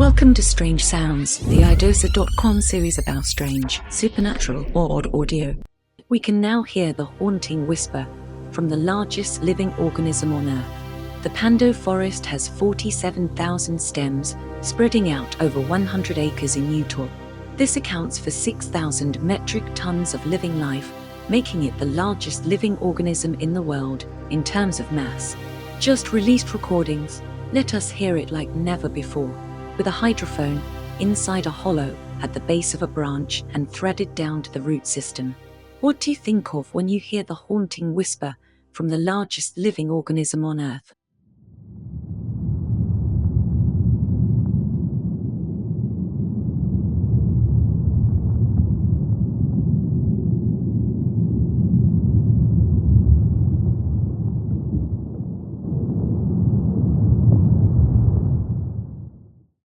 Welcome to Strange Sounds, the iDoser.com series about strange, supernatural, or odd audio. We can now hear the haunting whisper from the largest living organism on Earth. The Pando Forest has 47,000 stems spreading out over 100 acres in Utah. This accounts for 6,000 metric tons of living life, making it the largest living organism in the world in terms of mass. Just released recordings, let us hear it like never before, with a hydrophone inside a hollow at the base of a branch and threaded down to the root system. What do you think of when you hear the haunting whisper from the largest living organism on Earth?